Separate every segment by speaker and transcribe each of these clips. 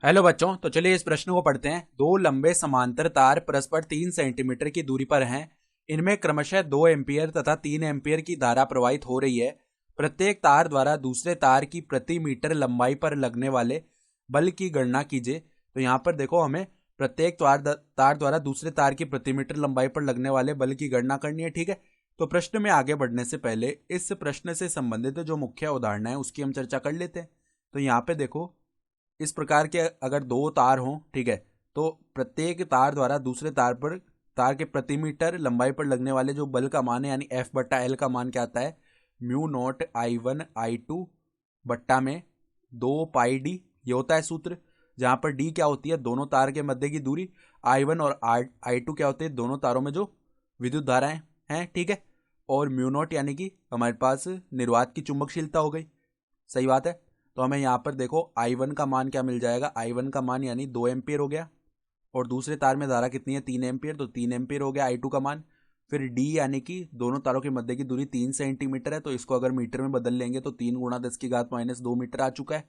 Speaker 1: Hello बच्चों, तो चलिए इस प्रश्न को पढ़ते हैं। दो लंबे समांतर तार परस्पर 3 सेंटीमीटर की दूरी पर हैं। इनमें क्रमशः 2 एम्पीयर तथा 3 एम्पीयर की धारा प्रवाहित हो रही है। प्रत्येक तार द्वारा दूसरे तार की प्रति मीटर लंबाई पर लगने वाले बल की गणना कीजिए। तो यहाँ पर देखो, हमें प्रत्येक तार द्वारा दूसरे तार की प्रति मीटर लंबाई पर लगने वाले बल की गणना करनी है। ठीक है, तो प्रश्न में आगे बढ़ने से पहले इस प्रश्न से संबंधित जो मुख्य उदाहरण है उसकी हम चर्चा कर लेते हैं। तो यहाँ पे देखो, इस प्रकार के अगर दो तार हों, ठीक है, तो प्रत्येक तार द्वारा दूसरे तार के प्रति मीटर लंबाई पर लगने वाले जो बल का मान है, यानी एफ बट्टा एल का मान क्या आता है, म्यू नॉट I1 I2 बट्टा में 2 पाई डी। ये होता है सूत्र, जहां पर डी क्या होती है, दोनों तार के मध्य की दूरी। I1 और I2 क्या होते हैं, दोनों तारों में जो विद्युत धाराएं हैं। ठीक है, और म्यू नॉट यानी कि हमारे पास निर्वात की चुंबकशीलता हो गई। सही बात है। तो हमें यहाँ पर देखो I1 का मान क्या मिल जाएगा, I1 का मान यानी 2 एम्पियर हो गया, और दूसरे तार में धारा कितनी है, 3 एम्पियर, तो 3 एम्पियर हो गया I2 का मान। फिर डी यानी कि दोनों तारों के मध्य की दूरी 3 सेंटीमीटर है, तो इसको अगर मीटर में बदल लेंगे तो 3 × 10⁻² मीटर आ चुका है।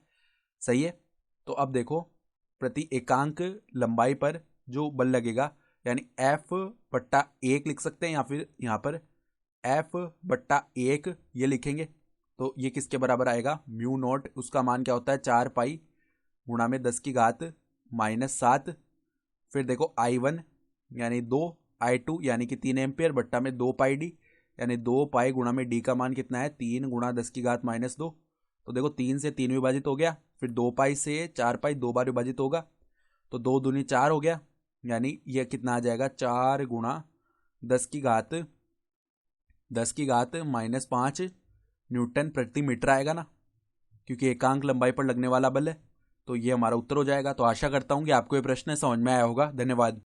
Speaker 1: सही है। तो अब देखो, प्रति एकांक लंबाई पर जो बल लगेगा, यानी F/1 लिख सकते हैं, या फिर यहाँ पर F/1 ये लिखेंगे। तो ये किसके बराबर आएगा, म्यू नॉट, उसका मान क्या होता है, 4 पाई × 10⁻⁻7। फिर देखो I1 यानी 2, I2 यानी कि 3 एम्पियर बट्टा में 2 पाई डी, यानी 2 पाई गुणा में डी का मान कितना है, 3 × 10⁻²। तो देखो 3 से 3 विभाजित हो गया, फिर 2 पाई से 4 पाई 2 बार विभाजित होगा, तो 2 दूनी 4 हो गया, यानी यह कितना आ जाएगा, 4 × 10⁻⁻5 न्यूटन प्रति मीटर आएगा ना, क्योंकि एकांक लंबाई पर लगने वाला बल है। तो ये हमारा उत्तर हो जाएगा। तो आशा करता हूँ कि आपको ये प्रश्न समझ में आया होगा। धन्यवाद।